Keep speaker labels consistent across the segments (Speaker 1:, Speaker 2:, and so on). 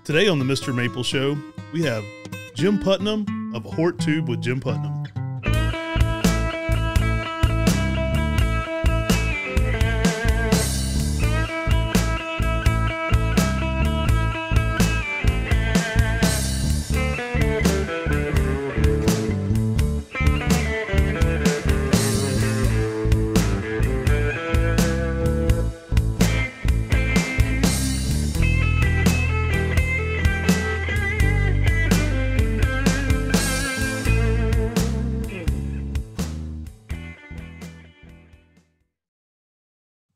Speaker 1: Today on the Mr. Maple Show, we have Jim Putnam of HortTube with Jim Putnam.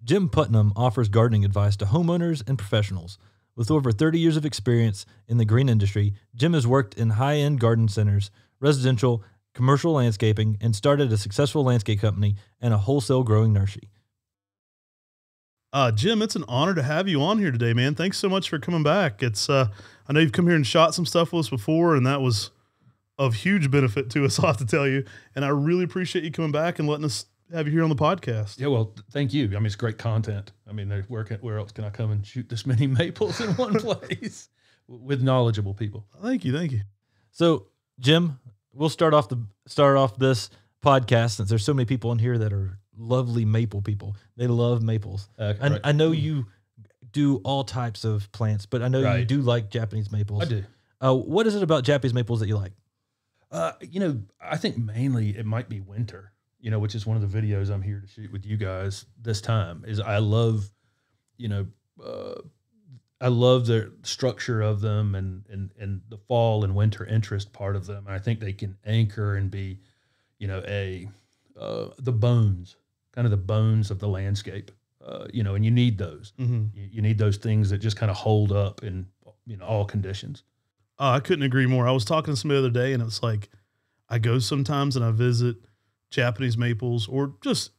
Speaker 2: Jim Putnam offers gardening advice to homeowners and professionals. With over 30 years of experience in the green industry, Jim has worked in high-end garden centers, residential, commercial landscaping, and started a successful landscape company and a wholesale growing nursery.
Speaker 1: Jim, it's an honor to have you on here today, man. Thanks so much for coming back. It's I know you've come here and shot some stuff with us before, and that was of huge benefit to us, I'll have to tell you. And I really appreciate you coming back and letting us have you here on the podcast.
Speaker 3: Yeah, well, thank you. I mean, it's great content. I mean, where else can I come and shoot this many maples in one place with knowledgeable people?
Speaker 1: Thank you, thank you.
Speaker 2: So, Jim, we'll start off this podcast since there's so many people in here that are lovely maple people. They love maples.
Speaker 3: Right.
Speaker 2: I know you do all types of plants, but I know you do like Japanese maples.
Speaker 3: I do.
Speaker 2: What is it about Japanese maples that you like?
Speaker 3: I think mainly it might be winter. Which is one of the videos I'm here to shoot with you guys this time. Is I love the structure of them and the fall and winter interest part of them. And I think they can anchor and be, the bones, kind of the bones of the landscape. And you need those. Mm-hmm. You need those things that just kind of hold up in all conditions.
Speaker 1: I couldn't agree more. I was talking to somebody the other day, and it's like I go sometimes and I visit Japanese maples or just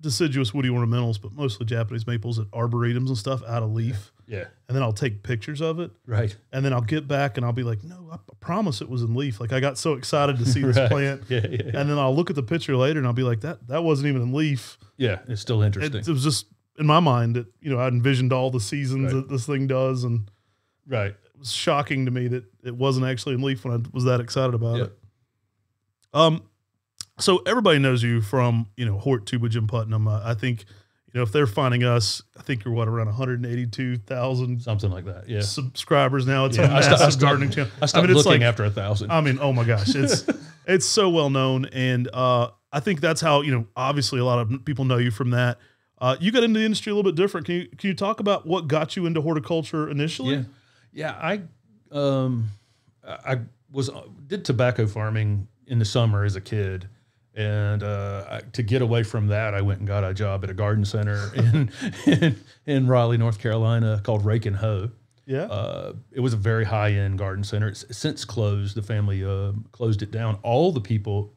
Speaker 1: deciduous woody ornamentals, but mostly Japanese maples at arboretums and stuff out of leaf.
Speaker 3: Yeah.
Speaker 1: And then I'll take pictures of it.
Speaker 3: Right.
Speaker 1: And then I'll get back and I'll be like, no, I promise it was in leaf. Like I got so excited to see this plant.
Speaker 3: Yeah.
Speaker 1: And then I'll look at the picture later and I'll be like, that wasn't even in leaf.
Speaker 3: Yeah. It's still interesting.
Speaker 1: It was just in my mind that, I envisioned all the seasons that this thing does. And
Speaker 3: it
Speaker 1: was shocking to me that it wasn't actually in leaf when I was that excited about it. So everybody knows you from, HortTube with Jim Putnam. I think, if they're finding us, I think you're around 182,000
Speaker 3: something like that. Yeah,
Speaker 1: subscribers now. It's a massive gardening channel.
Speaker 3: I stopped looking after 1,000.
Speaker 1: I mean, oh my gosh, it's so well known, and I think that's how obviously a lot of people know you from that. You got into the industry a little bit different. Can you talk about what got you into horticulture initially?
Speaker 3: Yeah. I did tobacco farming in the summer as a kid. And to get away from that, I went and got a job at a garden center in Raleigh, North Carolina, called Rake and Hoe.
Speaker 1: Yeah,
Speaker 3: it was a very high-end garden center. It's since closed. The family closed it down. All the people,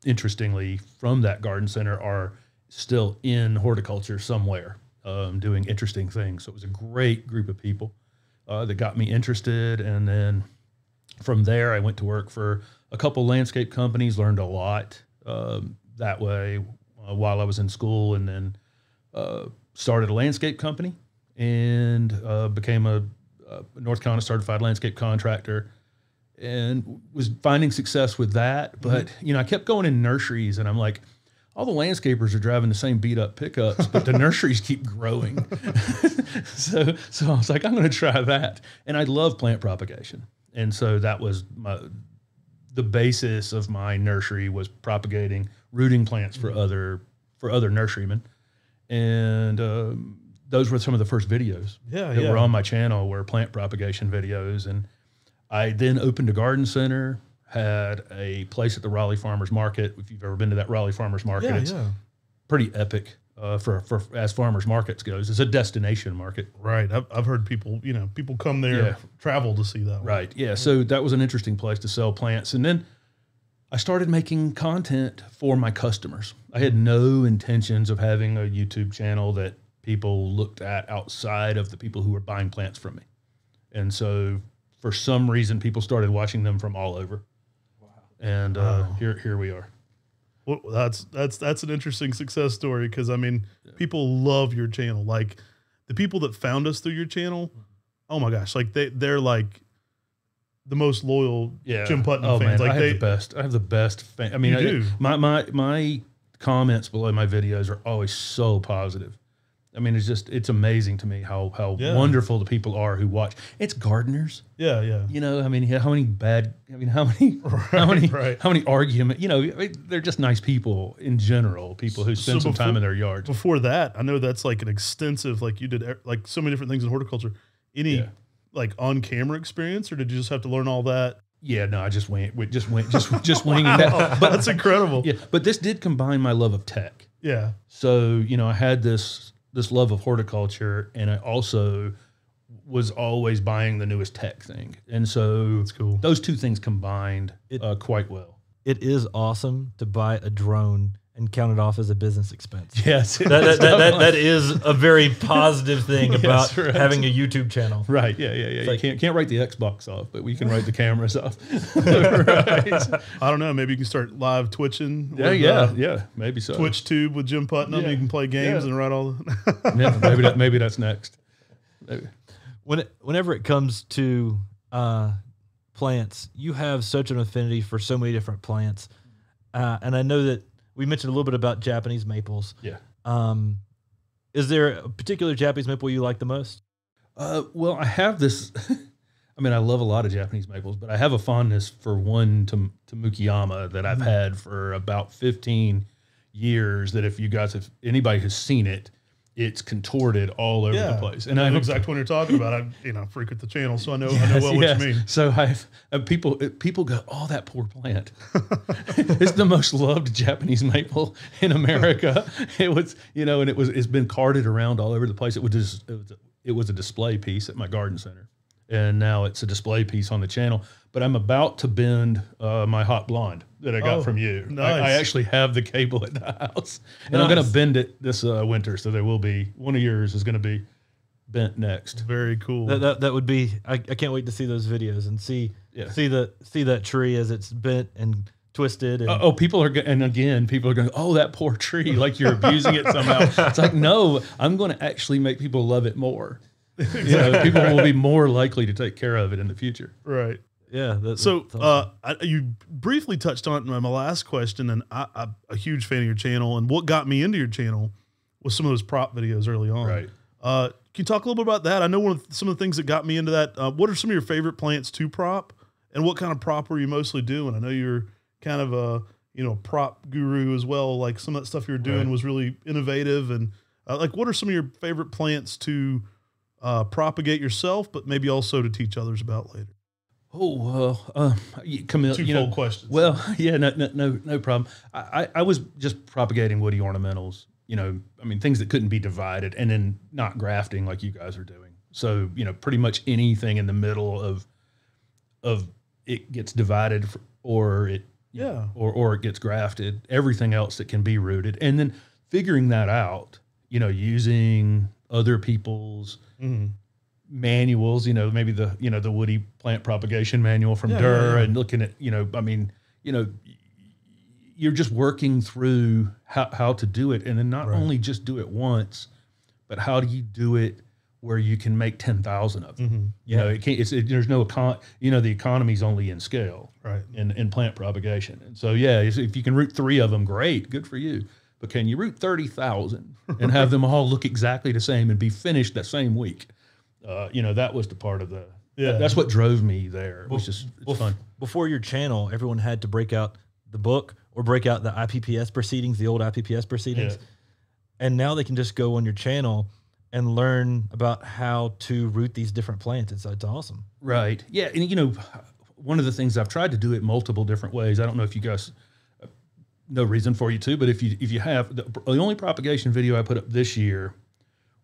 Speaker 3: interestingly, from that garden center are still in horticulture somewhere, doing interesting things. So it was a great group of people that got me interested, and then from there, I went to work for a couple landscape companies, learned a lot that way while I was in school, and then started a landscape company and became a North Carolina certified landscape contractor and was finding success with that. But, I kept going in nurseries, and I'm like, all the landscapers are driving the same beat up pickups, but the nurseries keep growing. So I was like, I'm going to try that. And I love plant propagation. And so that was the basis of my nursery was propagating rooting plants for other nurserymen. And those were some of the first videos that were on my channel were plant propagation videos. And I then opened a garden center, had a place at the Raleigh Farmers Market. If you've ever been to that Raleigh Farmers Market, it's pretty epic for as farmers markets goes. It's a destination market.
Speaker 1: Right. I've heard people come there, travel to see that one.
Speaker 3: Right. Yeah. So that was an interesting place to sell plants. And then I started making content for my customers. I had no intentions of having a YouTube channel that people looked at outside of the people who were buying plants from me. And so for some reason, people started watching them from all over. Wow. And here we are.
Speaker 1: Well, that's an interesting success story because, people love your channel. Like the people that found us through your channel oh my gosh, like they're like the most loyal Jim Putnam fans.
Speaker 3: Man,
Speaker 1: Like
Speaker 3: I have the best fan. I mean, my comments below my videos are always so positive. I mean, it's amazing to me how wonderful the people are who watch. It's gardeners.
Speaker 1: Yeah, yeah.
Speaker 3: You know, I mean, how many arguments, you know, they're just nice people in general, people who spend some time in their yards.
Speaker 1: Before that, I know that's like an extensive, like you did like so many different things in horticulture. Any like on camera experience, or did you just have to learn all that?
Speaker 3: Yeah, no, I just winging that.
Speaker 1: But that's incredible.
Speaker 3: Yeah, but this did combine my love of tech.
Speaker 1: Yeah.
Speaker 3: So, you know, I had this love of horticulture, and I also was always buying the newest tech thing. And so
Speaker 1: that's cool.
Speaker 3: Those two things combined quite well.
Speaker 2: It is awesome to buy a drone and count it off as a business expense.
Speaker 3: Yes.
Speaker 2: That is a very positive thing about having a YouTube channel.
Speaker 3: Right. Yeah. You like, can't write the Xbox off, but we can write the cameras off. Right.
Speaker 1: I don't know. Maybe you can start live twitching.
Speaker 3: Yeah. Maybe so.
Speaker 1: TwitchTube with Jim Putnam. You can play games and write all
Speaker 3: the maybe that's next. Maybe.
Speaker 2: Whenever it comes to plants, you have such an affinity for so many different plants. And I know that we mentioned a little bit about Japanese maples.
Speaker 3: Yeah.
Speaker 2: Is there a particular Japanese maple you like the most?
Speaker 3: Well, I have this. I mean, I love a lot of Japanese maples, but I have a fondness for one Mukiyama that I've had for about 15 years. That if anybody has seen it, it's contorted all over the place. And I
Speaker 1: know exactly what you're talking about. I frequent the channel, so I know what you mean.
Speaker 3: So people go, oh, that poor plant. It's the most loved Japanese maple in America. It's been carted around all over the place. It was a display piece at my garden center, and now it's a display piece on the channel. But I'm about to bend my hot blonde that I got from you.
Speaker 1: Nice.
Speaker 3: I actually have the cable at the house, and I'm going to bend it this winter. So there will be one of yours is going to be bent next.
Speaker 1: Very cool.
Speaker 2: That would be. I can't wait to see those videos and see that tree as it's bent and twisted. And
Speaker 3: people are going, oh, that poor tree, like you're abusing it somehow. It's like, no, I'm going to actually make people love it more. People will be more likely to take care of it in the future.
Speaker 1: Right.
Speaker 2: Yeah.
Speaker 1: That's awesome. You briefly touched on it in my last question, and I'm a huge fan of your channel. And what got me into your channel was some of those prop videos early on.
Speaker 3: Right.
Speaker 1: Can you talk a little bit about that? I know some of the things that got me into that. What are some of your favorite plants to prop, and what kind of prop were you mostly doing? I know you're kind of a prop guru as well. Like some of that stuff you were doing was really innovative. And like, what are some of your favorite plants to propagate yourself, but maybe also to teach others about later?
Speaker 3: Oh, Camille,
Speaker 1: Twofold questions.
Speaker 3: Well, yeah, no problem. I was just propagating woody ornamentals, things that couldn't be divided, and then not grafting like you guys are doing. So, pretty much anything in the middle of it gets divided or it gets grafted, everything else that can be rooted. And then figuring that out, using other people's manuals, maybe the woody plant propagation manual from Durr, and looking at, you're just working through how to do it. And then not only just do it once, but how do you do it where you can make 10,000 of them? There's no, the economy's only in scale,
Speaker 1: right?
Speaker 3: In plant propagation. And so, if you can root 3 of them, great, good for you. But can you root 30,000 and have them all look exactly the same and be finished that same week? That was the part of that's what drove me there. It was just fun.
Speaker 2: Before your channel, everyone had to break out the book or break out the IPPS proceedings, the old IPPS proceedings. Yeah. And now they can just go on your channel and learn about how to root these different plants. It's awesome.
Speaker 3: Right. Yeah. And, one of the things I've tried to do it multiple different ways. I don't know if you guys, no reason for you to, but if you have, the only propagation video I put up this year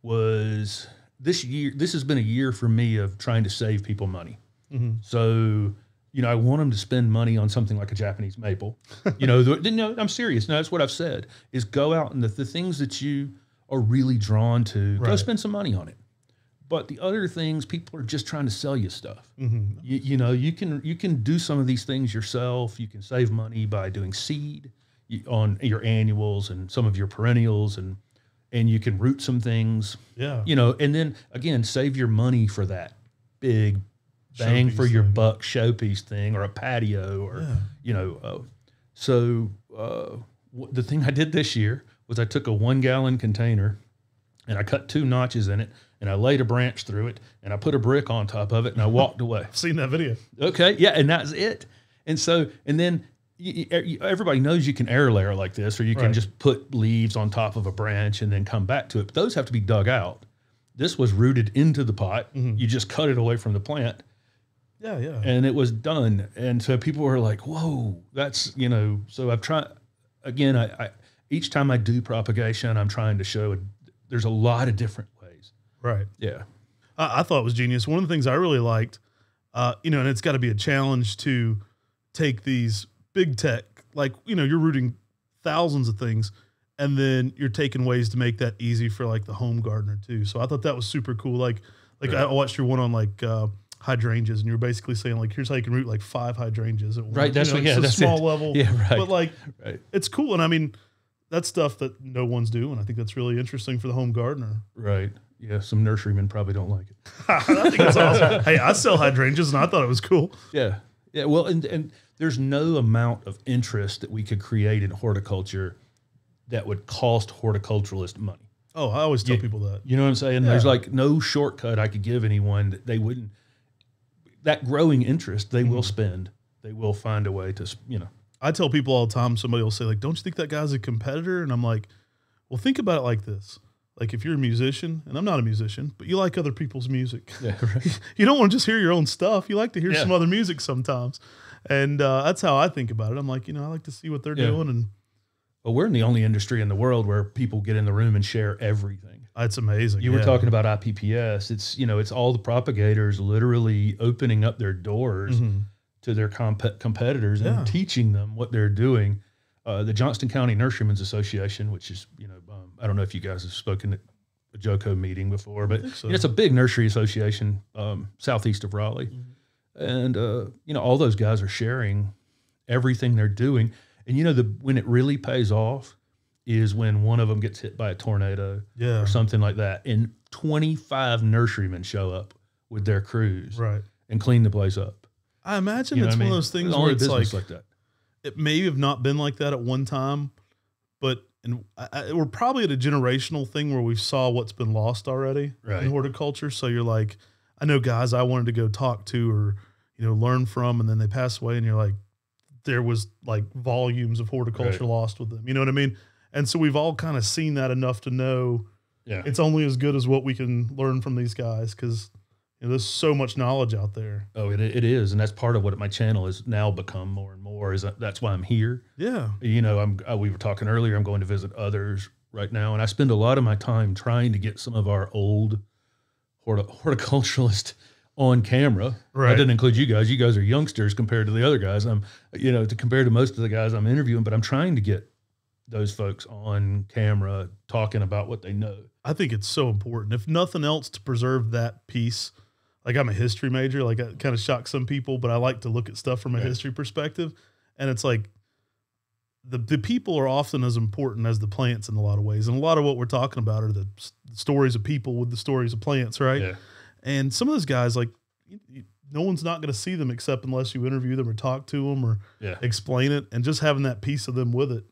Speaker 3: was this year. This has been a year for me of trying to save people money. So, I want them to spend money on something like a Japanese maple. No, I'm serious. No, that's what I've said is go out and the things that you are really drawn to, go spend some money on it. But the other things, people are just trying to sell you stuff. You can do some of these things yourself. You can save money by doing seed on your annuals and some of your perennials, and you can root some things. And then again, save your money for that. big bang
Speaker 1: Showpiece
Speaker 3: for your
Speaker 1: thing.
Speaker 3: buck showpiece thing, or a patio, or you know. The thing I did this year was I took a 1 gallon container and I cut 2 notches in it, and I laid a branch through it, and I put a brick on top of it, and I walked away.
Speaker 1: I've seen that video.
Speaker 3: Okay, yeah, and that's it. And so, and then everybody knows you can air layer like this, or you can just put leaves on top of a branch and then come back to it. But those have to be dug out. This was rooted into the pot. You just cut it away from the plant.
Speaker 1: Yeah, yeah.
Speaker 3: And it was done. And so people were like, whoa, that's, you know, so I've tried, again, I each time I do propagation, I'm trying to show there's a lot of different ways.
Speaker 1: Right.
Speaker 3: Yeah.
Speaker 1: I thought it was genius. One of the things I really liked, you know, and it's got to be a challenge to take these big tech, like, you know, you're rooting thousands of things, and then you're taking ways to make that easy for like the home gardener too. So I thought that was super cool. Like I watched your one on like hydrangeas, and you were basically saying like, here's how you can root like 5 hydrangeas at once.
Speaker 3: Right. That's what,
Speaker 1: it's a small
Speaker 3: it.
Speaker 1: level.
Speaker 3: Yeah. Right.
Speaker 1: But like, it's cool. And I mean, that's stuff that no one's doing. I think that's really interesting for the home gardener.
Speaker 3: Right. Yeah. Some nurserymen probably don't like it.
Speaker 1: I think that's awesome. Hey, I sell hydrangeas, and I thought it was cool.
Speaker 3: Yeah. Yeah. Well, and there's no amount of interest that we could create in horticulture that would cost horticulturalists money.
Speaker 1: Oh, I always tell people that.
Speaker 3: You know what I'm saying? There's like no shortcut I could give anyone that they wouldn't, that growing interest, they will spend. They will find a way to, you know.
Speaker 1: I tell people all the time, somebody will say like, don't you think that guy's a competitor? And I'm like, well, think about it like this. Like if you're a musician, and I'm not a musician, but you like other people's music.
Speaker 3: Yeah, right.
Speaker 1: You don't want to just hear your own stuff. You like to hear some other music sometimes. And that's how I think about it. I'm like, you know, I like to see what they're doing. And
Speaker 3: well, we're in the only industry in the world where people get in the room and share everything.
Speaker 1: It's amazing.
Speaker 3: You were talking about IPPS. It's, you know, it's all the propagators literally opening up their doors to their competitors and teaching them what they're doing. The Johnston County Nurserymen's Association, which is, you know, I don't know if you guys have spoken at a JOCO meeting before, but
Speaker 1: so.
Speaker 3: You know, it's a big nursery association southeast of Raleigh. And, you know, all those guys are sharing everything they're doing. And, you know, when it really pays off is when one of them gets hit by a tornado or something like that. And 25 nurserymen show up with their crews and clean the place up.
Speaker 1: I imagine it's one of those things where it's like that. It may have not been like that at one time, but we're probably at a generational thing where we saw what's been lost already in horticulture. So you're like, I know guys I wanted to go talk to or, you know, learn from, and then they pass away, and you're like, there was like volumes of horticulture lost with them. You know what I mean? And so we've all kind of seen that enough to know it's only as good as what we can learn from these guys, because you know, there's so much knowledge out there.
Speaker 3: Oh, it is. And that's part of what my channel has now become more and more, is that's why I'm here.
Speaker 1: Yeah.
Speaker 3: You know, we were talking earlier, I'm going to visit others right now, and I spend a lot of my time trying to get some of our old horticulturalists on camera. Right. I didn't include you guys. You guys are youngsters compared to the other guys. You know, compared to most of the guys I'm interviewing, but I'm trying to get those folks on camera talking about what they know.
Speaker 1: I think it's so important, if nothing else, to preserve that piece. Like, I'm a history major, like it kind of shocks some people, but I like to look at stuff from a history perspective. And it's like the people are often as important as the plants in a lot of ways. And a lot of what we're talking about are the stories of people with the stories of plants, right? Yeah. And some of those guys, like, no one's not going to see them except unless you interview them or talk to them or explain it. And just having that piece of them with it,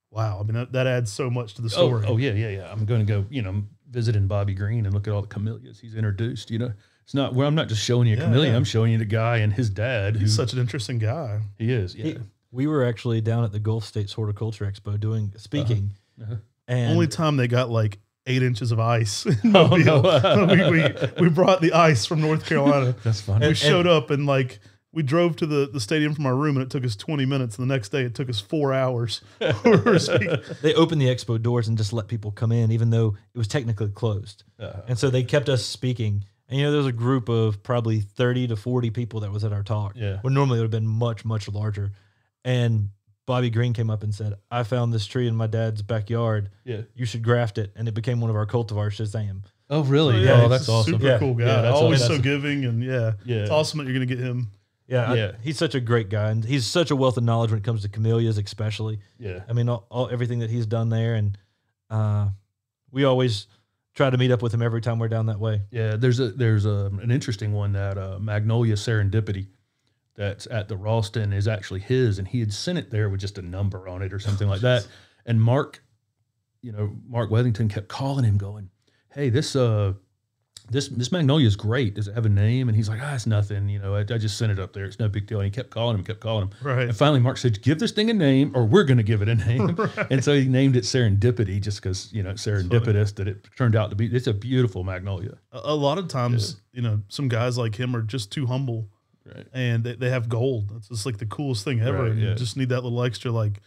Speaker 1: wow. I mean, that adds so much to the story.
Speaker 3: Oh yeah. I'm going to go, you know, visiting Bobby Green and look at all the camellias he's introduced. You know, it's not where I'm not just showing you a camellia. I'm showing you the guy and his dad.
Speaker 1: He's such an interesting guy.
Speaker 3: He is. Yeah.
Speaker 2: We were actually down at the Gulf States Horticulture Expo speaking. And
Speaker 1: only time they got like 8 inches of ice. We brought the ice from North Carolina.
Speaker 3: That's funny.
Speaker 1: We showed up and like we drove to the stadium from our room, and it took us 20 minutes. And the next day it took us 4 hours.
Speaker 2: They opened the expo doors and just let people come in, even though it was technically closed. And so they kept us speaking. And, you know, there was a group of probably 30 to 40 people that was at our talk. Yeah. When normally it would have been much, much larger. And Bobby Green came up and said, I found this tree in my dad's backyard. Yeah. You should graft it. And it became one of our cultivars, Shazam.
Speaker 3: Oh, really?
Speaker 1: Oh, that's awesome. Super cool guy. Yeah, always so giving. And it's awesome that you're going to get him.
Speaker 2: Yeah. He's such a great guy. And he's such a wealth of knowledge when it comes to camellias, especially. Yeah. I mean, everything that he's done there. And we always try to meet up with him every time we're down that way.
Speaker 3: Yeah, there's an interesting one that Magnolia Serendipity that's at the Ralston is actually his, and he had sent it there with just a number on it or something like that. And Mark Wethington kept calling him, going, "Hey, this Magnolia is great. Does it have a name?" And he's like, "It's nothing. I just sent it up there. It's no big deal." And he kept calling him.
Speaker 1: Right.
Speaker 3: And finally, Mark said, "Give this thing a name, or we're going to give it a name." Right. And so he named it Serendipity, just because it's serendipitous that it turned out to be. It's a beautiful magnolia.
Speaker 1: A lot of times, some guys like him are just too humble,
Speaker 3: right? And
Speaker 1: they have gold. It's just like the coolest thing ever.
Speaker 3: Right,
Speaker 1: and you just need that little extra. Like,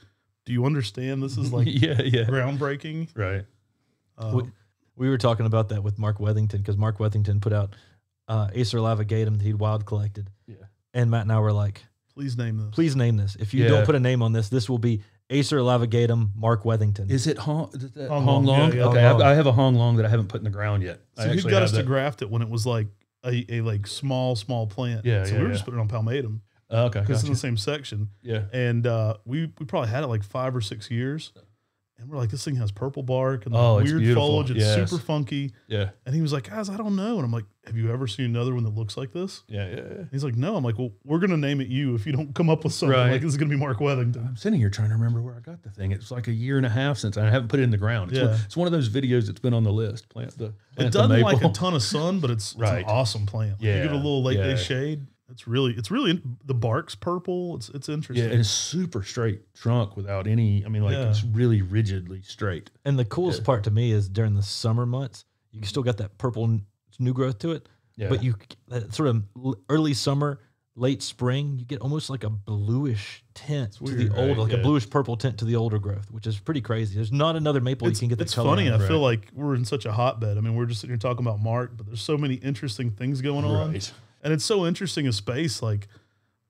Speaker 1: do you understand? This is like groundbreaking,
Speaker 3: right?
Speaker 2: We were talking about that with Mark Wethington, because Mark Wethington put out Acer Lavagatum that he'd wild collected.
Speaker 3: Yeah.
Speaker 1: And
Speaker 2: Matt and I were like,
Speaker 1: please name this.
Speaker 2: Please name this. If you don't put a name on this, this will be Acer Lavagatum Mark Wethington.
Speaker 3: Is it Hong Long?
Speaker 1: Yeah,
Speaker 3: okay,
Speaker 1: Hong Long.
Speaker 3: I have a Hong Long that I haven't put in the ground yet.
Speaker 1: So he got us to graft it when it was like a like small plant.
Speaker 3: Yeah,
Speaker 1: so we were just putting it on palmatum.
Speaker 3: Okay,
Speaker 1: because it's in the same section.
Speaker 3: Yeah.
Speaker 1: And we probably had it like 5 or 6 years. And we're like, this thing has purple bark and weird foliage. It's super funky.
Speaker 3: Yeah.
Speaker 1: And he was like, guys, I don't know. And I'm like, have you ever seen another one that looks like this?
Speaker 3: Yeah.
Speaker 1: He's like, no. I'm like, well, we're going to name it you if you don't come up with something.
Speaker 3: Right.
Speaker 1: Like, this is going to be Mark Wethington.
Speaker 3: I'm sitting here trying to remember where I got the thing. It's like a year and a half since I haven't put it in the ground. It's one of those videos that's been on the list.
Speaker 1: It doesn't like a ton of sun, but it's an awesome plant. Like,
Speaker 3: yeah.
Speaker 1: You give it a little late day shade. It's really the bark's purple. It's interesting.
Speaker 3: Yeah, and it's super straight trunk without any. I mean, it's really rigidly straight.
Speaker 2: And the coolest part to me is during the summer months, you still got that purple new growth to it.
Speaker 3: Yeah.
Speaker 2: But that sort of early summer, late spring, you get almost like a bluish tint to the older, like a bluish purple tint to the older growth, which is pretty crazy. There's not another maple you can get that color.
Speaker 1: It's funny. I feel like we're in such a hotbed. I mean, we're just sitting here talking about Mark, but there's so many interesting things going on.
Speaker 3: Right.
Speaker 1: And it's so interesting a space, like,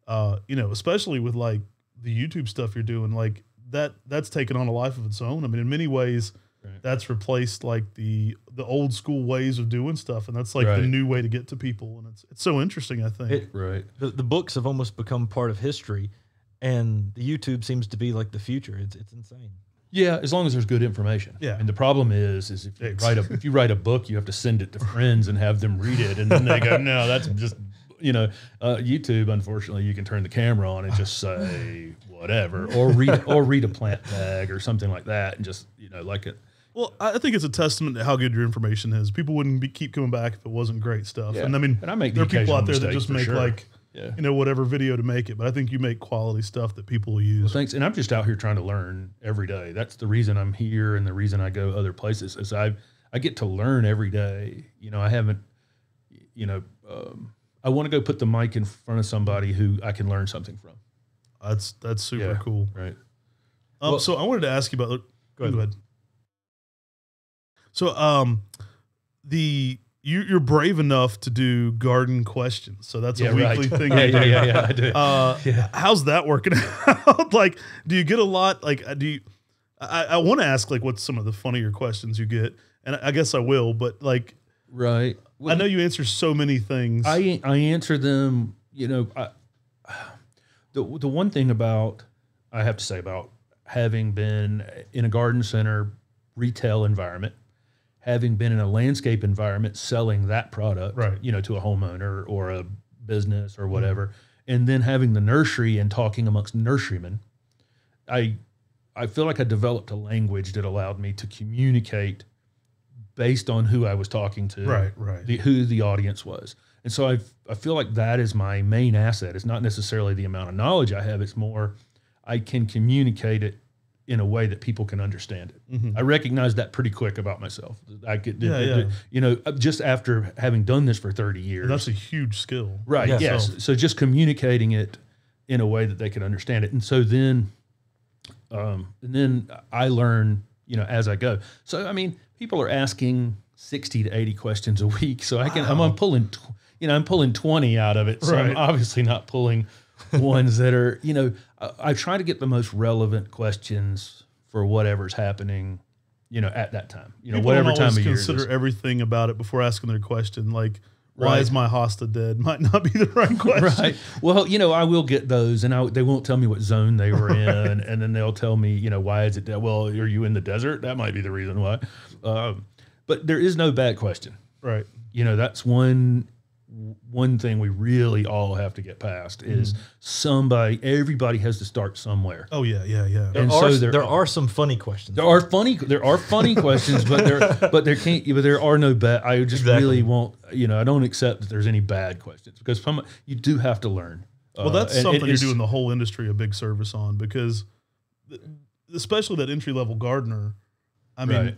Speaker 1: especially with like the YouTube stuff you're doing, like that's taken on a life of its own. I mean, in many ways, that's replaced like the old school ways of doing stuff, and that's like the new way to get to people. And it's so interesting. I think
Speaker 2: the books have almost become part of history, and the YouTube seems to be like the future. It's insane.
Speaker 3: Yeah, as long as there's good information.
Speaker 1: Yeah.
Speaker 3: And the problem is if you write a book, you have to send it to friends and have them read it, and then they go, no, that's just YouTube. Unfortunately, you can turn the camera on and just say whatever, or read a plant tag or something like that, and just like it.
Speaker 1: Well, I think it's a testament to how good your information is. People wouldn't keep coming back if it wasn't great stuff.
Speaker 3: Yeah.
Speaker 1: And I mean,
Speaker 3: and I make
Speaker 1: there are people out there that just make
Speaker 3: sure.
Speaker 1: Whatever video to make it. But I think you make quality stuff that people will use.
Speaker 3: Well, thanks. And I'm just out here trying to learn every day. That's the reason I'm here, and the reason I go other places is I get to learn every day. I haven't, I want to go put the mic in front of somebody who I can learn something from.
Speaker 1: That's super cool.
Speaker 3: Right.
Speaker 1: So I wanted to ask you about. Go ahead. So you're brave enough to do garden questions. So that's a weekly thing.
Speaker 3: Yeah, I do.
Speaker 1: How's that working out? Like, do you get a lot? Like, I want to ask like what's some of the funnier questions you get, and I guess I will. But like,
Speaker 3: well,
Speaker 1: I know you answer so many things.
Speaker 3: I answer them. The one thing I have to say about having been in a garden center retail environment, having been in a landscape environment selling that product, to a homeowner or a business or whatever, and then having the nursery and talking amongst nurserymen, I feel like I developed a language that allowed me to communicate based on who I was talking to, who the audience was. And so I feel like that is my main asset. It's not necessarily the amount of knowledge I have. It's more I can communicate it in a way that people can understand it. I recognize that pretty quick about myself. I could, just after having done this for 30 years.
Speaker 1: And that's a huge skill.
Speaker 3: Right. Yeah, yes. So just communicating it in a way that they can understand it. And so then I learn, as I go. So, I mean, people are asking 60 to 80 questions a week. So I'm pulling, I'm pulling 20 out of it. So I'm obviously not pulling ones that are, I try to get the most relevant questions for whatever's happening, at that time, whatever time of year.
Speaker 1: Consider everything about it before asking their question. Like, why is my hosta dead? Might not be the right question.
Speaker 3: Right. Well, I will get those, and they won't tell me what zone they were in, and then they'll tell me, why is it dead? Well, are you in the desert? That might be the reason why. but there is no bad question.
Speaker 1: Right.
Speaker 3: You know, that's one thing we really all have to get past is everybody has to start somewhere.
Speaker 1: Oh yeah, yeah, yeah.
Speaker 3: And
Speaker 2: there are some funny questions.
Speaker 3: There are funny questions, but there are no bad. I just really won't. You know, I don't accept that there's any bad questions because you do have to learn.
Speaker 1: Well, that's something you're doing the whole industry a big service on because, especially that entry level gardener. I mean,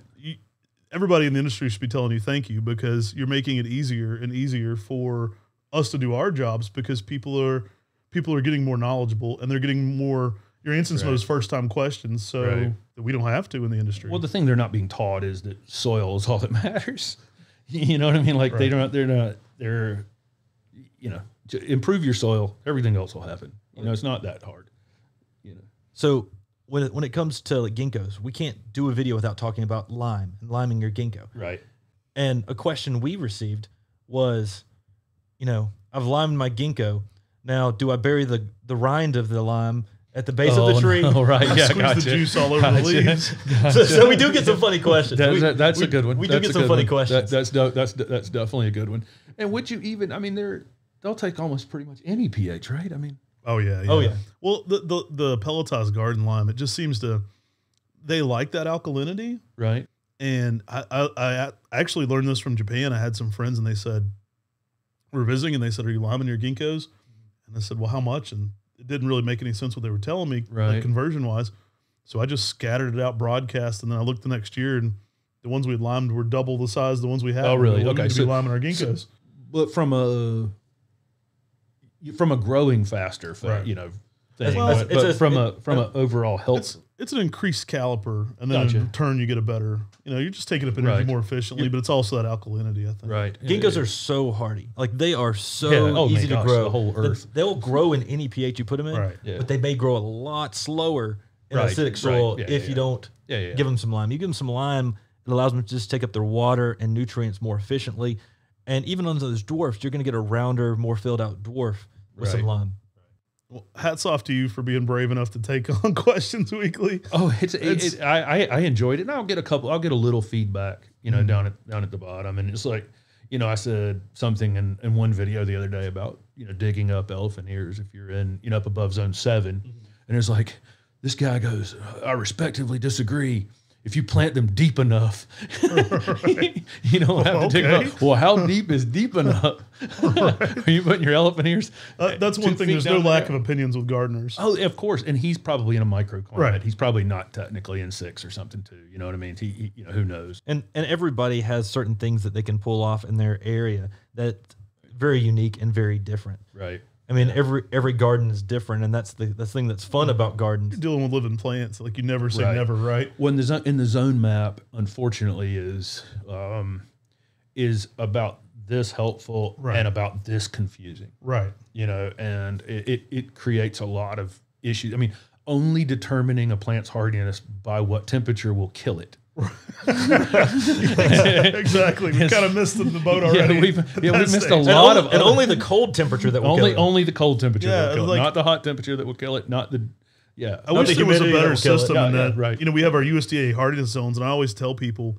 Speaker 1: everybody in the industry should be telling you thank you because you're making it easier and easier for us to do our jobs because people are getting more knowledgeable and they're getting more. You're answering some of those first time questions, so that we don't have to in the industry.
Speaker 3: Well, the thing they're not being taught is that soil is all that matters. You know what I mean? Like they're you know, to improve your soil, everything else will happen. You know, it's not that hard. You know,
Speaker 2: so. When it comes to like ginkgos, we can't do a video without talking about lime and liming your ginkgo.
Speaker 3: Right.
Speaker 2: And a question we received was, you know, I've limed my ginkgo. Now, do I bury the rind of the lime at the base of the tree?
Speaker 3: No, right. Yeah,
Speaker 1: squeeze the juice all over the leaves.
Speaker 2: So we do get some funny questions.
Speaker 3: That's a good one.
Speaker 2: We do get some funny questions.
Speaker 3: That's definitely a good one. And would you even? I mean, they'll take almost pretty much any pH, right? I mean.
Speaker 1: Oh yeah, yeah.
Speaker 2: Oh yeah.
Speaker 1: Well, the pelletized garden lime, it just seems they like that alkalinity,
Speaker 3: right?
Speaker 1: And I actually learned this from Japan. I had some friends, and they said we were visiting, and they said, "Are you liming your ginkgos?" And I said, "Well, how much?" And it didn't really make any sense what they were telling me, like conversion wise. So I just scattered it out broadcast, and then I looked the next year, and the ones we had limed were double the size of the ones we had.
Speaker 3: Oh, really?
Speaker 1: Okay, so liming our ginkgos.
Speaker 3: But from a growing faster, you know, thing.
Speaker 1: Well,
Speaker 3: but from an overall health,
Speaker 1: it's an increased caliper, and then in turn you get a better. You know, you're just taking up energy more efficiently, but it's also that alkalinity. I think.
Speaker 3: Right.
Speaker 2: Ginkgos are so hardy, like they are so easy to grow.
Speaker 3: The whole earth.
Speaker 2: They'll grow in any pH you put them in, but they may grow a lot slower in acidic soil if you don't give them some lime. You give them some lime, it allows them to just take up their water and nutrients more efficiently. And even on those dwarfs, you're going to get a rounder, more filled out dwarf with some lime.
Speaker 1: Well, hats off to you for being brave enough to take on questions weekly.
Speaker 3: Oh, I enjoyed it, and I'll get a little feedback, you know, down at the bottom, and it's like, you know, I said something in one video the other day about, you know, digging up elephant ears if you're in, you know, up above zone 7, and it's like this guy goes, I respectively disagree. If you plant them deep enough, you don't have to dig them up. Well, how deep is deep enough? Are you putting your elephant ears?
Speaker 1: That's one thing. There's no lack of opinions with gardeners.
Speaker 3: Oh, of course. And he's probably in a microclimate. Right. He's probably not technically in 6 or something too. You know what I mean? He you know, who knows?
Speaker 2: And everybody has certain things that they can pull off in their area that's very unique and very different.
Speaker 3: Right.
Speaker 2: I mean, every garden is different, and that's the thing that's fun about gardens.
Speaker 1: You're dealing with living plants, like you never say never, right?
Speaker 3: When in the zone map, unfortunately, is about this helpful and about this confusing,
Speaker 1: right?
Speaker 3: You know, and it creates a lot of issues. I mean, only determining a plant's hardiness by what temperature will kill it.
Speaker 1: Exactly. We kind of missed the boat already.
Speaker 3: Yeah, we've missed a lot of,
Speaker 2: and only the cold temperature that will kill it.
Speaker 3: Only the cold temperature that will kill it, not the hot temperature that will kill it. Not the
Speaker 1: I wish there was a better system in that.
Speaker 3: Right.
Speaker 1: You know, we have our USDA hardiness zones, and I always tell people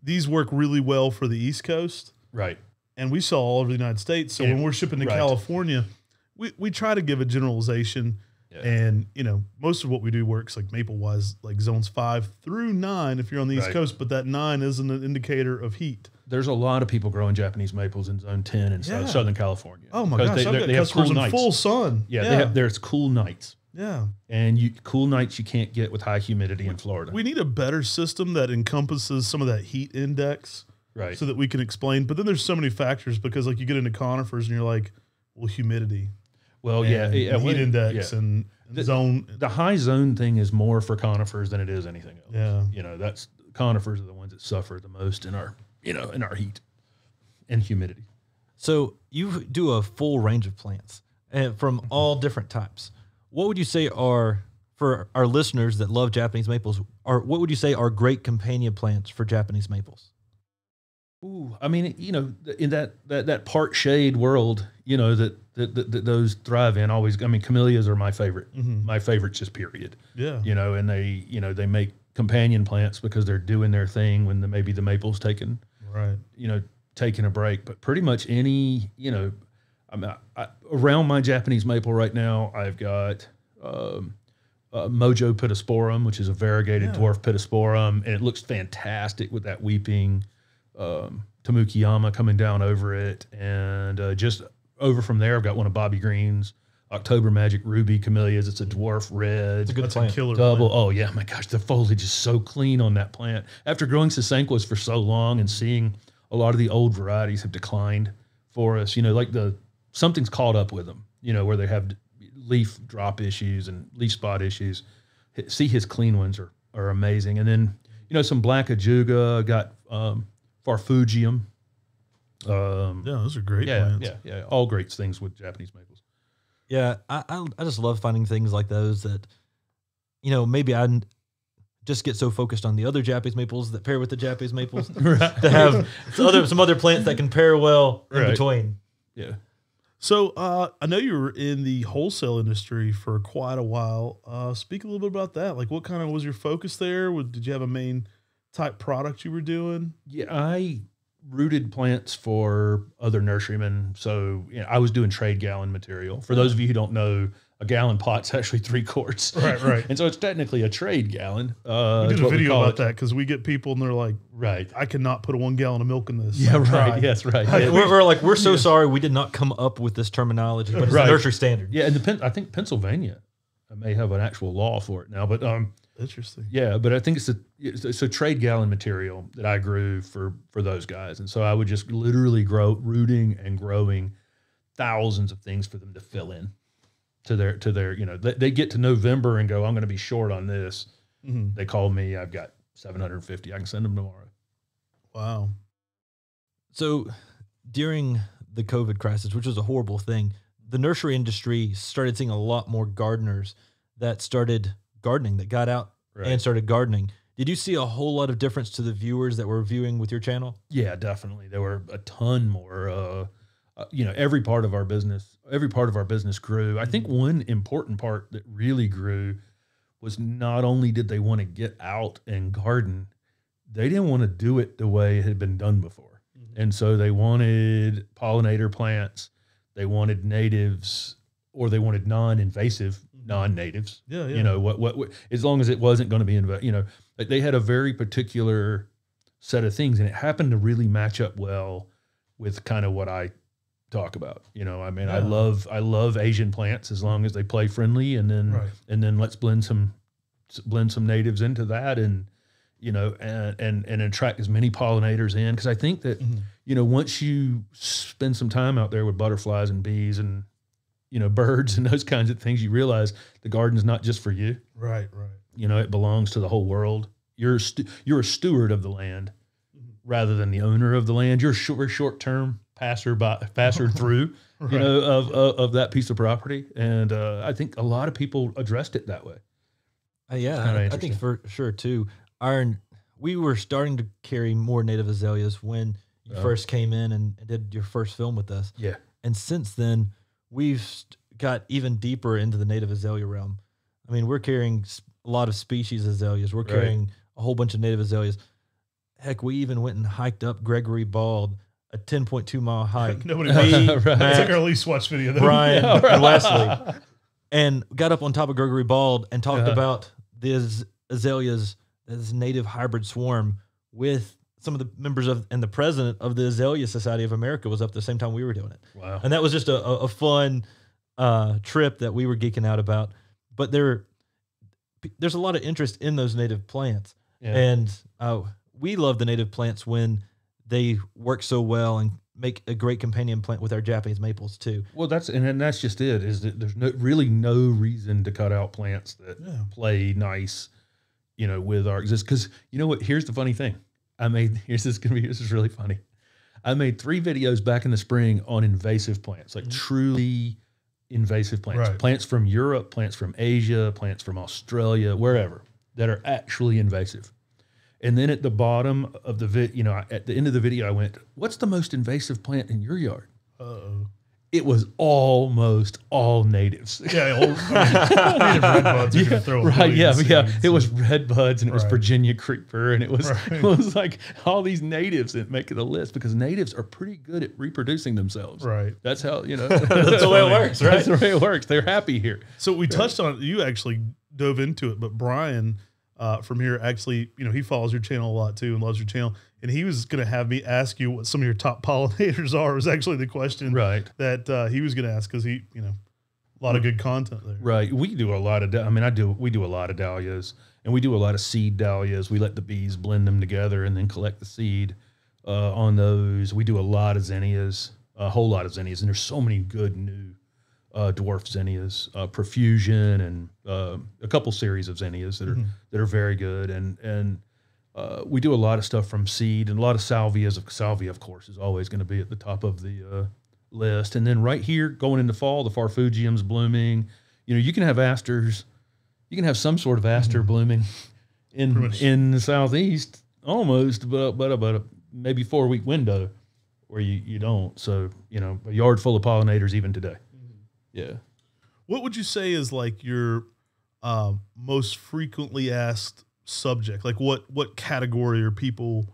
Speaker 1: these work really well for the East Coast,
Speaker 3: right?
Speaker 1: And we sell all over the United States. So when we're shipping to California, we try to give a generalization. Yeah. And, you know, most of what we do works like maple-wise, like zones 5 through 9 if you're on the East Coast, but that 9 isn't an indicator of heat.
Speaker 3: There's a lot of people growing Japanese maples in zone 10 in Southern California.
Speaker 1: Oh, my gosh. They have cool nights. Full sun.
Speaker 3: Yeah, there's cool nights.
Speaker 1: Yeah.
Speaker 3: And cool nights you can't get with high humidity in Florida.
Speaker 1: We need a better system that encompasses some of that heat index.
Speaker 3: Right.
Speaker 1: So that we can explain. But then there's so many factors because, like, you get into conifers and you're like, well, humidity.
Speaker 3: Well,
Speaker 1: heat index and zone.
Speaker 3: The high zone thing is more for conifers than it is anything else.
Speaker 1: Yeah,
Speaker 3: you know, that's conifers are the ones that suffer the most in our heat and humidity.
Speaker 2: So you do a full range of plants from all different types. What would you say are, for our listeners that love Japanese maples, what would you say are great companion plants for Japanese maples?
Speaker 3: Ooh, I mean, you know, in that part shade world, you know, that those thrive in always. I mean, camellias are my favorite. My favorite, just period.
Speaker 1: Yeah.
Speaker 3: You know, and they make companion plants because they're doing their thing when maybe the maple's taking a break. But pretty much any, around my Japanese maple right now, I've got Mojo Pittosporum, which is a variegated dwarf Pittosporum, and it looks fantastic with that weeping Tamukiyama coming down over it. And just over from there, I've got one of Bobby Green's October Magic Ruby Camellias. It's a dwarf red.
Speaker 1: It's a good plant. Killer
Speaker 3: double.
Speaker 1: plant.
Speaker 3: Oh yeah, my gosh, the foliage is so clean on that plant. After growing Sasanquas for so long and seeing a lot of the old varieties have declined for us, like something's caught up with them, where they have leaf drop issues and leaf spot issues. See his clean ones are amazing. And then, some Black Ajuga, got Farfugium.
Speaker 1: Those are great plants.
Speaker 3: Yeah. All great things with Japanese maples.
Speaker 2: Yeah, I just love finding things like those that, maybe I just get so focused on the other Japanese maples that pair with the Japanese maples to have some other plants that can pair well in between.
Speaker 3: Yeah.
Speaker 1: So I know you were in the wholesale industry for quite a while. Speak a little bit about that. Like, what kind of was your focus there? Did you have a main type product you were doing?
Speaker 3: Yeah, I rooted plants for other nurserymen. So I was doing trade gallon material. For those of you who don't know, a gallon pot's actually 3 quarts.
Speaker 1: Right.
Speaker 3: And so it's technically a trade gallon.
Speaker 1: We did a video about that because we get people and they're like,
Speaker 3: right,
Speaker 1: I cannot put a 1 gallon of milk in this.
Speaker 3: Yeah, right. Yes, right. Yeah.
Speaker 2: We're so sorry we did not come up with this terminology, but it's a nursery standard.
Speaker 3: Yeah, and I think Pennsylvania may have an actual law for it now, but
Speaker 1: interesting.
Speaker 3: Yeah, but I think it's a trade gallon material that I grew for those guys, and so I would just literally rooting and growing thousands of things for them to fill in to their they get to November and go, I'm going to be short on this. Mm-hmm. They call me, I've got 750. I can send them tomorrow.
Speaker 1: Wow.
Speaker 2: So during the COVID crisis, which was a horrible thing, the nursery industry started seeing a lot more gardeners that started gardening, that got out and started gardening. Did you see a whole lot of difference to the viewers that were viewing with your channel?
Speaker 3: Yeah, definitely. There were a ton more. Every part of our business grew. I think one important part that really grew was not only did they want to get out and garden, they didn't want to do it the way it had been done before. Mm-hmm. And so they wanted pollinator plants, they wanted natives, or they wanted non-invasive non-natives.
Speaker 1: Yeah.
Speaker 3: What as long as it wasn't going to be they had a very particular set of things, and it happened to really match up well with kind of what I talk about. I love Asian plants as long as they play friendly, and then let's blend some natives into that, and and attract as many pollinators in, because I think that once you spend some time out there with butterflies and bees and birds and those kinds of things, you realize the garden's not just for you.
Speaker 1: Right.
Speaker 3: It belongs to the whole world. You're a steward of the land rather than the owner of the land. You're short-term passer through, of that piece of property. And I think a lot of people addressed it that way.
Speaker 2: I think for sure too. We were starting to carry more native azaleas when you first came in and did your first film with us.
Speaker 3: Yeah.
Speaker 2: And since then, we've got even deeper into the native azalea realm. I mean, we're carrying a lot of species azaleas. We're carrying a whole bunch of native azaleas. Heck, we even went and hiked up Gregory Bald, a 10.2 mile hike.
Speaker 1: Nobody Matt, it's like our least watched video. Though.
Speaker 2: Brian and Wesley. And got up on top of Gregory Bald and talked about the azaleas, this native hybrid swarm, with some of the members of, and the president of the Azalea Society of America was up the same time we were doing it.
Speaker 3: Wow.
Speaker 2: And that was just a fun trip that we were geeking out about. But there's a lot of interest in those native plants. Yeah. And we love the native plants when they work so well and make a great companion plant with our Japanese maples too.
Speaker 3: Well, that's just it, is that there's really no reason to cut out plants that play nice, with our existence. Because you know what? Here's the funny thing. This is really funny. I made 3 videos back in the spring on invasive plants, like truly invasive plants, plants from Europe, plants from Asia, plants from Australia, wherever, that are actually invasive. And then at the bottom of the at the end of the video, I went, "What's the most invasive plant in your yard?"
Speaker 1: Uh-oh.
Speaker 3: it was almost all natives.
Speaker 1: Yeah, native red buds are gonna throw a
Speaker 3: Right,
Speaker 1: billion
Speaker 3: yeah.
Speaker 1: seeds.
Speaker 3: It was red buds, and it was
Speaker 1: Right.
Speaker 3: Virginia creeper, and it was
Speaker 1: Right.
Speaker 3: it was like all these natives that make the list, because natives are pretty good at reproducing themselves.
Speaker 1: Right.
Speaker 3: That's how,
Speaker 2: That's the way it works, right?
Speaker 3: That's the way it works. They're happy here.
Speaker 1: So we touched on it. You actually dove into it, but Brian from here actually, he follows your channel a lot too and loves your channel. And he was going to have me ask you what some of your top pollinators are. Was actually the question that he was going to ask, because he, a lot of good content there.
Speaker 3: Right. We do a lot of, we do a lot of dahlias, and we do a lot of seed dahlias. We let the bees blend them together and then collect the seed on those. We do a lot of zinnias, a whole lot of zinnias. And there's so many good new dwarf zinnias, Profusion, and a couple series of zinnias that are very good. And we do a lot of stuff from seed, and a lot of salvias. Salvia, of course, is always going to be at the top of the list. And then right here, going into fall, the Farfugium's blooming. You can have asters. You can have some sort of aster blooming in the southeast, almost, but a maybe 4-week window where you don't. So, a yard full of pollinators even today. Yeah.
Speaker 1: What would you say is like your most frequently asked subject? Like what category are people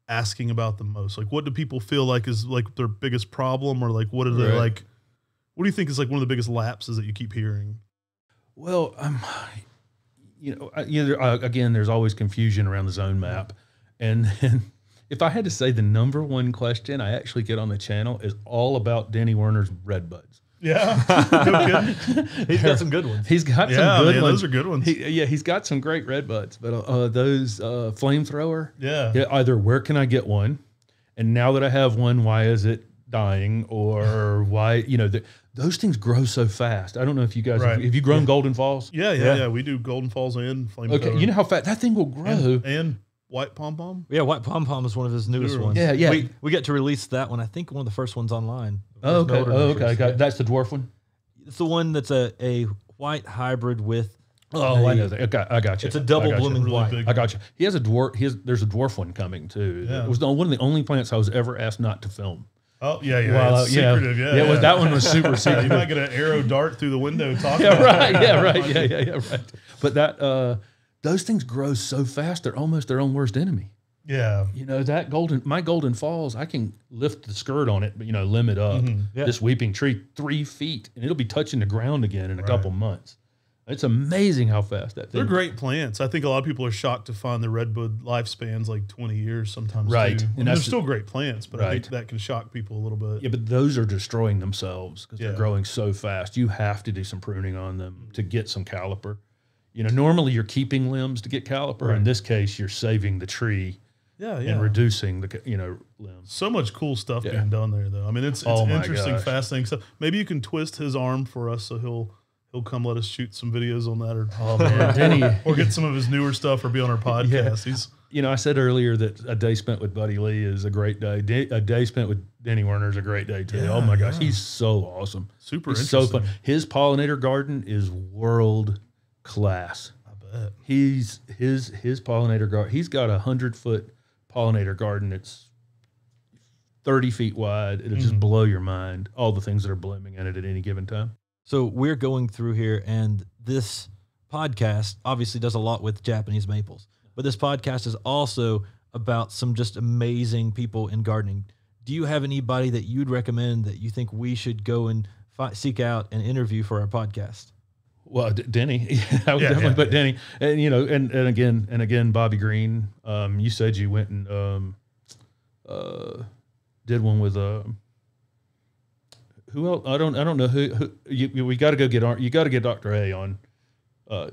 Speaker 1: asking about the most? Like what do people feel like is like their biggest problem, or like what are they like? What do you think is like one of the biggest lapses that you keep hearing?
Speaker 3: Well, again, there's always confusion around the zone map, and if I had to say the number one question I actually get on the channel is all about Denny Werner's red buds.
Speaker 1: Yeah, no kidding.
Speaker 2: He's got some good ones.
Speaker 3: He's got some good ones.
Speaker 1: Those are good ones.
Speaker 3: He's got some great red buds, but those flamethrower.
Speaker 1: Yeah.
Speaker 3: Either where can I get one, and now that I have one, why is it dying, or why those things grow so fast. I don't know if you guys have you grown Golden Falls.
Speaker 1: Yeah. We do Golden Falls and flamethrower.
Speaker 3: Okay, you know how fast that thing will grow.
Speaker 1: And white pom pom.
Speaker 2: Yeah, white pom pom is one of his newest ones.
Speaker 3: Yeah.
Speaker 2: We get to release that one. I think one of the first ones online.
Speaker 3: Oh, okay. That's the dwarf one.
Speaker 2: It's the one that's a white hybrid with.
Speaker 3: I know that. Okay, I got you.
Speaker 2: It's a double blooming
Speaker 1: Really
Speaker 2: white.
Speaker 1: big.
Speaker 3: I got you. He has a dwarf. There's a dwarf one coming too.
Speaker 1: Yeah.
Speaker 3: It was one of the only plants I was ever asked not to film.
Speaker 1: Oh yeah.
Speaker 3: Well,
Speaker 1: It's secretive. Yeah.
Speaker 3: That one was super
Speaker 1: You
Speaker 3: secretive.
Speaker 1: might get an arrow dart through the window talking.
Speaker 3: Yeah,
Speaker 1: about
Speaker 3: right.
Speaker 1: it.
Speaker 3: Yeah, right. Yeah, right. But that those things grow so fast; they're almost their own worst enemy.
Speaker 1: Yeah.
Speaker 3: That my Golden Falls, I can lift the skirt on it, but limb it up.
Speaker 2: Yeah.
Speaker 3: This weeping tree 3 feet, and it'll be touching the ground again in a couple months. It's amazing how fast that thing.
Speaker 1: They're great plants. I think a lot of people are shocked to find the redbud lifespans like 20 years sometimes.
Speaker 3: Right.
Speaker 1: Too.
Speaker 3: And
Speaker 1: They're
Speaker 3: that's
Speaker 1: still great plants, but I
Speaker 3: Right.
Speaker 1: think that can shock people a little bit.
Speaker 3: Yeah, but those are destroying themselves because they're
Speaker 1: Yeah.
Speaker 3: growing so fast. You have to do some pruning on them to get some caliper. Normally you're keeping limbs to get caliper.
Speaker 1: Right.
Speaker 3: In this case, you're saving the tree and reducing the limbs.
Speaker 1: So much cool stuff
Speaker 3: Yeah.
Speaker 1: being done there, though. I mean, it's
Speaker 3: Oh my
Speaker 1: interesting,
Speaker 3: gosh.
Speaker 1: fascinating stuff. Maybe you can twist his arm for us, so he'll come let us shoot some videos on that, or
Speaker 3: Oh man, Denny.
Speaker 1: or get some of his newer stuff, or be on our podcast. He's
Speaker 3: I said earlier that a day spent with Buddy Lee is a great day. A day spent with Denny Werner is a great day too.
Speaker 1: Yeah,
Speaker 3: oh my gosh,
Speaker 1: yeah.
Speaker 3: he's so awesome.
Speaker 1: super
Speaker 3: He's
Speaker 1: interesting.
Speaker 3: so fun. His pollinator garden is world class.
Speaker 1: I bet.
Speaker 3: His pollinator garden. He's got 100-foot pollinator garden that's 30 feet wide. It'll just blow your mind. All the things that are blooming in it at any given time.
Speaker 2: So we're going through here, and this podcast obviously does a lot with Japanese maples, but this podcast is also about some just amazing people in gardening. Do you have anybody that you'd recommend that you think we should go and seek out and interview for our podcast?
Speaker 3: Well, Denny, I would definitely put Denny, and and again, Bobby Green. You said you went and did one with who else? I don't know who we got to go get. You got to get Dr. A on.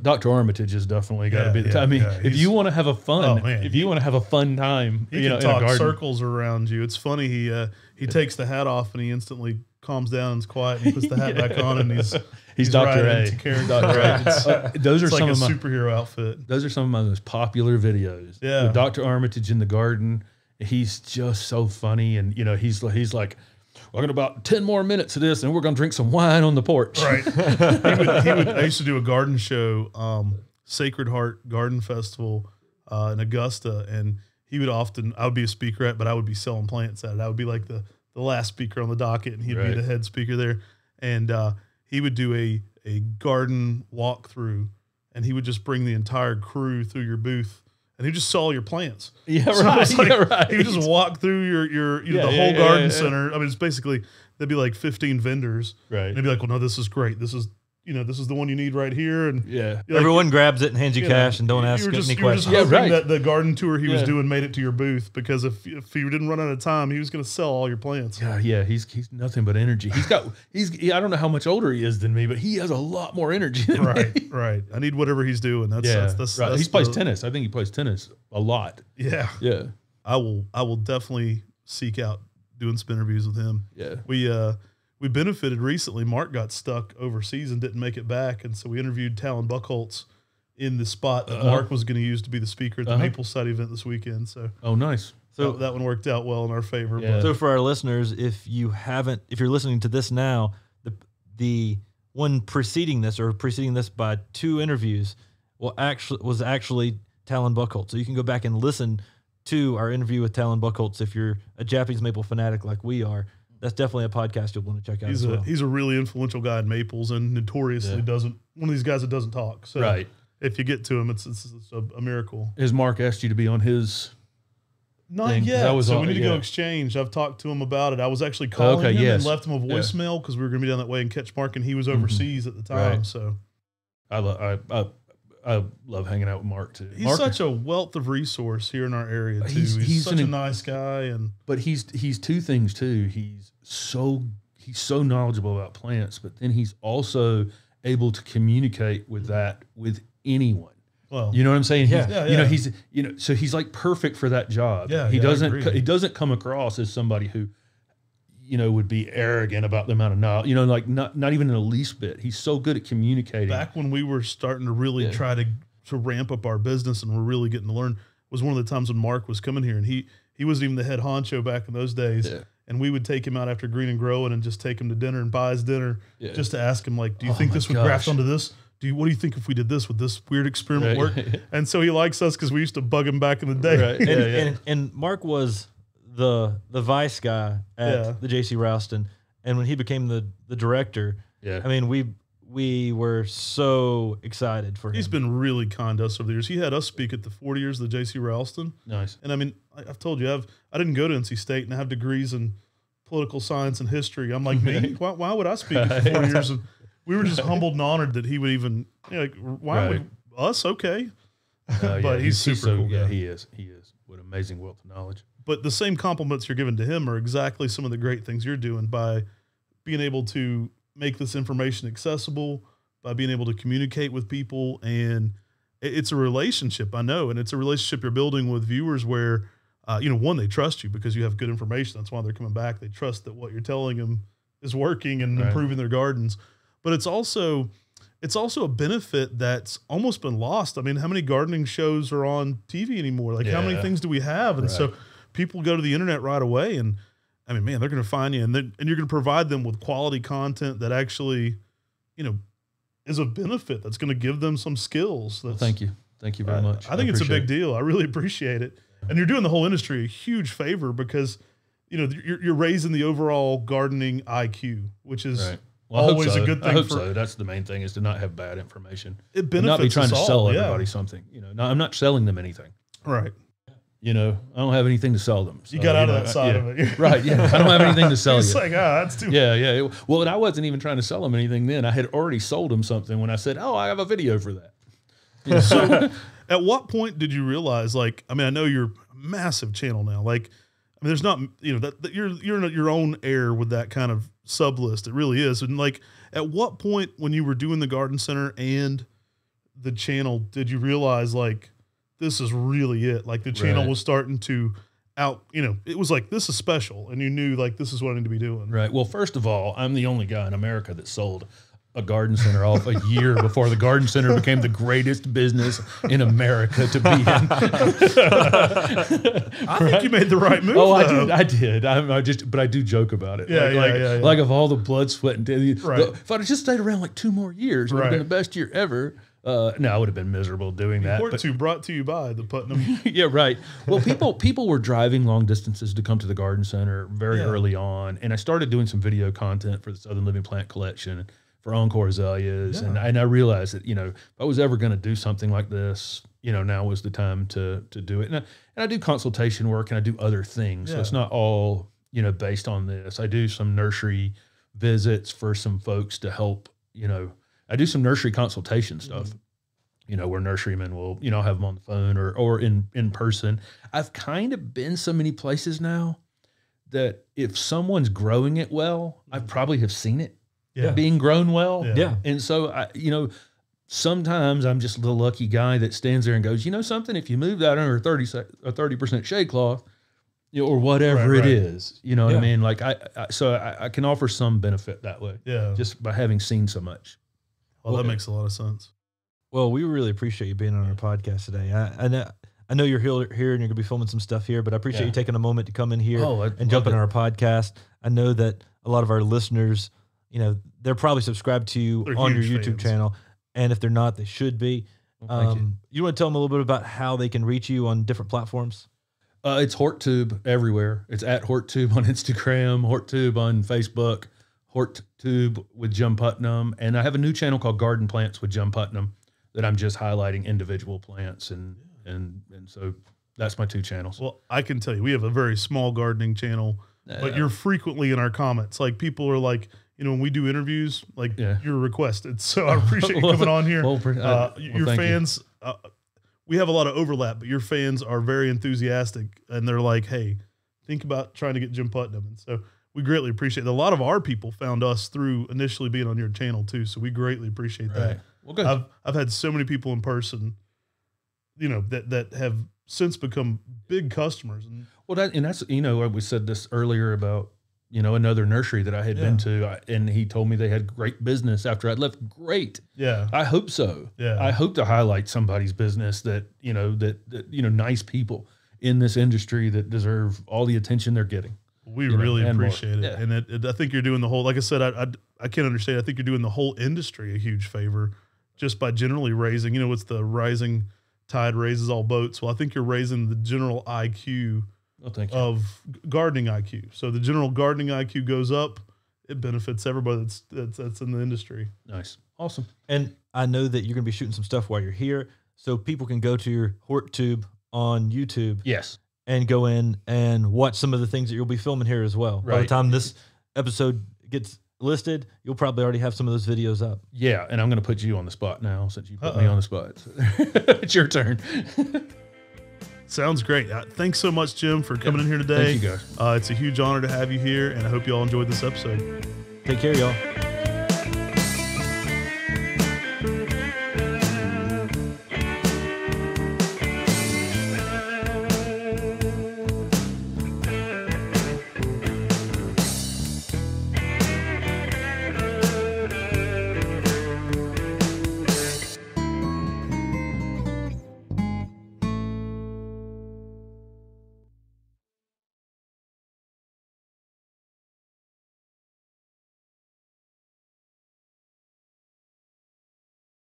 Speaker 3: Dr. Armitage has definitely got to be. If you want to have a fun, time,
Speaker 1: He can talk circles around you. It's funny. He takes the hat off and he instantly calms down and is quiet and puts the hat back on, and he's
Speaker 3: Dr. A.
Speaker 1: Dr. A.
Speaker 3: Those are
Speaker 1: It's like
Speaker 3: some
Speaker 1: a
Speaker 3: of my
Speaker 1: superhero outfit.
Speaker 3: Those are some of my most popular videos.
Speaker 1: Yeah.
Speaker 3: With Dr. Armitage in the garden. He's just so funny, and he's like, we're going to about 10 more minutes of this, and we're going to drink some wine on the porch.
Speaker 1: Right. I used to do a garden show, Sacred Heart Garden Festival in Augusta, and I would be a speaker at, but I would be selling plants at it. I would be like the last speaker on the docket, and he'd be
Speaker 3: Right.
Speaker 1: the head speaker there. And he would do a garden walkthrough, and he would just bring the entire crew through your booth, and he just saw your plants.
Speaker 3: Yeah,
Speaker 1: So
Speaker 3: right.
Speaker 1: it's like,
Speaker 3: Yeah, right.
Speaker 1: He would just walk through your the whole garden center. I mean, it's basically there'd be like 15 vendors,
Speaker 3: Right.
Speaker 1: And they'd be like, well, no, this is great. This is the one you need right here, and
Speaker 3: Yeah.
Speaker 1: you're like,
Speaker 2: Everyone grabs it and hands you
Speaker 1: you know,
Speaker 2: cash and don't ask
Speaker 1: you were just,
Speaker 2: any
Speaker 1: you were just
Speaker 2: questions.
Speaker 3: Yeah,
Speaker 1: hoping
Speaker 3: right.
Speaker 1: that the garden tour he was
Speaker 3: Yeah.
Speaker 1: doing made it to your booth, because if he didn't run out of time, he was going to sell all your plants.
Speaker 3: Yeah, he's nothing but energy. I don't know how much older he is than me, but he has a lot more energy than
Speaker 1: Right,
Speaker 3: me.
Speaker 1: right. I need whatever he's doing. That's
Speaker 3: Right. He plays tennis. I think he plays tennis a lot.
Speaker 1: Yeah,
Speaker 3: Yeah.
Speaker 1: I will definitely seek out doing some interviews with him.
Speaker 3: Yeah.
Speaker 1: We benefited recently. Mark got stuck overseas and didn't make it back, and so we interviewed Talon Buchholz in the spot that Mark was going to use to be the speaker at the Maple Side event this weekend. So
Speaker 3: Oh, nice.
Speaker 1: so that one worked out well in our favor.
Speaker 3: Yeah.
Speaker 2: So for our listeners, if you're listening to this now, the one preceding this by 2 interviews was actually Talon Buchholz. So you can go back and listen to our interview with Talon Buchholz if you're a Japanese maple fanatic like we are. That's definitely a podcast you'll want to check out.
Speaker 1: He's a really influential guy in maples, and notoriously doesn't one of these guys that doesn't talk. So
Speaker 3: Right.
Speaker 1: if you get to him, it's a miracle.
Speaker 3: Has Mark asked you to be on his?
Speaker 1: Not
Speaker 3: thing, 'cause
Speaker 1: yet.
Speaker 3: I was
Speaker 1: So
Speaker 3: on-
Speaker 1: we need to go
Speaker 3: yeah.
Speaker 1: exchange. I've talked to him about it. I was actually calling him
Speaker 3: yes.
Speaker 1: and left him a voicemail because we were going to be down that way and catch Mark, and he was overseas at the time.
Speaker 3: Right.
Speaker 1: So
Speaker 3: I love hanging out with Mark too.
Speaker 1: he's
Speaker 3: Mark,
Speaker 1: such a wealth of resource here in our area too.
Speaker 3: He's
Speaker 1: He's such a
Speaker 3: an-
Speaker 1: nice guy, and
Speaker 3: but he's 2 things too. He's so knowledgeable about plants, but then he's also able to communicate with anyone.
Speaker 1: well,
Speaker 3: You know what I'm saying?
Speaker 1: Yeah.
Speaker 3: So he's like perfect for that job.
Speaker 1: Yeah,
Speaker 3: he
Speaker 1: I
Speaker 3: doesn't
Speaker 1: agree.
Speaker 3: he doesn't come across as somebody who would be arrogant about the amount of knowledge. Like not even in the least bit. He's so good at communicating.
Speaker 1: back when we were starting to really try to ramp up our business and we're really getting to learn, was one of the times when Mark was coming here, and he wasn't even the head honcho back in those days.
Speaker 3: Yeah.
Speaker 1: And we would take him out after Green and Growing and just take him to dinner and buy his dinner just to ask him, like, do you think
Speaker 3: my
Speaker 1: this would
Speaker 3: gosh.
Speaker 1: graft onto this? What do you think if we did this? Would this weird experiment
Speaker 3: Right.
Speaker 1: work? And so he likes us because we used to bug him back in the day.
Speaker 3: Right.
Speaker 2: And Mark was the vice guy at the JC Ralston, and when he became the director, I mean we were so excited for him.
Speaker 1: He's been really kind to us over the years. He had us speak at the 40 years of the JC Ralston.
Speaker 3: Nice.
Speaker 1: And I mean, I've told you, I didn't go to NC State, and I have degrees in political science and history. I'm like, me? Why would I speak for 4 years? And we were just humbled and honored that he would even, why would us? Okay. But he's super cool guy.
Speaker 3: Yeah, he is. What amazing wealth of knowledge.
Speaker 1: But the same compliments you're giving to him are exactly some of the great things you're doing by being able to make this information accessible, by being able to communicate with people. And it's a relationship, I know, and it's a relationship you're building with viewers where, one, they trust you because you have good information. That's why they're coming back. They trust that what you're telling them is working and improving their gardens. But it's also a benefit that's almost been lost. I mean, how many gardening shows are on TV anymore? Like, how many things do we have? And so people go to the internet right away, and I mean, man, they're going to find you, and you're going to provide them with quality content that actually, is a benefit that's going to give them some skills.
Speaker 3: Thank you very much.
Speaker 1: I think it's a big deal. I really appreciate it, and you're doing the whole industry a huge favor because you're raising the overall gardening IQ, which is always a good thing.
Speaker 3: I hope so. That's the main thing, is to not have bad information.
Speaker 1: It benefits
Speaker 3: and not be trying
Speaker 1: us
Speaker 3: to sell
Speaker 1: all,
Speaker 3: everybody something. I'm not selling them anything.
Speaker 1: Right.
Speaker 3: I don't have anything to sell them. So,
Speaker 1: You got out of that side of it.
Speaker 3: Right. Yeah. I don't have anything to sell
Speaker 1: It's
Speaker 3: you.
Speaker 1: like, that's too.
Speaker 3: Yeah. Well, and I wasn't even trying to sell them anything then. I had already sold them something when I said, "Oh, I have a video for that."
Speaker 1: So, at what point did you realize? Like, I mean, I know you're a massive channel now. Like, I mean, there's not, that you're in your own air with that kind of sub list. It really is. And like, at what point when you were doing the garden center and the channel, did you realize like this is really it? Like the channel was starting to it was like, this is special, and you knew like this is what I need to be doing.
Speaker 3: Right. Well, first of all, I'm the only guy in America that sold a garden center off a year before the garden center became the greatest business in America to be in.
Speaker 1: I think you made the right move.
Speaker 3: Oh,
Speaker 1: though.
Speaker 3: I did. But I do joke about it.
Speaker 1: Yeah,
Speaker 3: like, like of all the blood, sweat, and tears,
Speaker 1: Right.
Speaker 3: if I'd just stayed around like 2 more years, it would have been the best year ever. No, I would have been miserable doing that.
Speaker 1: HortTube brought to you by the Putnam.
Speaker 3: Yeah, right. Well, people were driving long distances to come to the garden center very early on, and I started doing some video content for the Southern Living Plant Collection for Encore Azaleas, and I realized that if I was ever going to do something like this, now was the time to do it. And I do consultation work and I do other things, so it's not all based on this. I do some nursery visits for some folks to help. I do some nursery consultation stuff. Where nurserymen will, I'll have them on the phone or in person. I've kind of been so many places now that if someone's growing it well, I probably have seen it being grown well.
Speaker 2: Yeah.
Speaker 3: And so, sometimes I'm just the lucky guy that stands there and goes, something, if you move that under a 30% shade cloth, or whatever it is, what I mean? Like I can offer some benefit that way.
Speaker 1: Yeah.
Speaker 3: Just by having seen so much.
Speaker 1: Well, that makes a lot of sense.
Speaker 2: Well, we really appreciate you being on our podcast today. I know you're here and you're going to be filming some stuff here, but I appreciate you taking a moment to come in here and jump in our podcast. I know that a lot of our listeners, they're probably subscribed to you on your YouTube channel. And if they're not, they should be. You want to tell them a little bit about how they can reach you on different platforms?
Speaker 3: It's HortTube everywhere. It's at HortTube on Instagram, HortTube on Facebook, HortTube with Jim Putnam. And I have a new channel called Garden Plants with Jim Putnam that I'm just highlighting individual plants. And so that's my 2 channels.
Speaker 1: Well, I can tell you, we have a very small gardening channel, but you're frequently in our comments. Like people are like, when we do interviews, like you're requested. So I appreciate you coming on here. Your fans, we have a lot of overlap, but your fans are very enthusiastic and they're like, hey, think about trying to get Jim Putnam. And so we greatly appreciate it. A lot of our people found us through initially being on your channel too. So we greatly appreciate that.
Speaker 3: Well, good.
Speaker 1: I've had so many people in person, that have since become big customers. And
Speaker 3: that's, we said this earlier about, another nursery that I had been to, and he told me they had great business after I'd left. Great.
Speaker 1: Yeah.
Speaker 3: I hope so.
Speaker 1: Yeah.
Speaker 3: I hope to highlight somebody's business that, nice people in this industry that deserve all the attention they're getting.
Speaker 1: We really appreciate it.
Speaker 3: Yeah.
Speaker 1: And I think you're doing the whole, like I said, I can't understand. I think you're doing the whole industry a huge favor just by generally raising, it's the rising tide raises all boats. Well, I think you're raising the general IQ of gardening IQ. So the general gardening IQ goes up. It benefits everybody that's in the industry.
Speaker 3: Nice. Awesome.
Speaker 2: And I know that you're going to be shooting some stuff while you're here, so people can go to your HortTube on YouTube.
Speaker 3: Yes.
Speaker 2: And go in and watch some of the things that you'll be filming here as well. By the time this episode gets listed, you'll probably already have some of those videos up.
Speaker 3: Yeah, and I'm going to put you on the spot now since you put me on the spot. It's your turn.
Speaker 1: Sounds great. Thanks so much, Jim, for coming in here today.
Speaker 3: Thank you, guys.
Speaker 1: It's a huge honor to have you here, and I hope you all enjoyed this episode.
Speaker 2: Take care, y'all.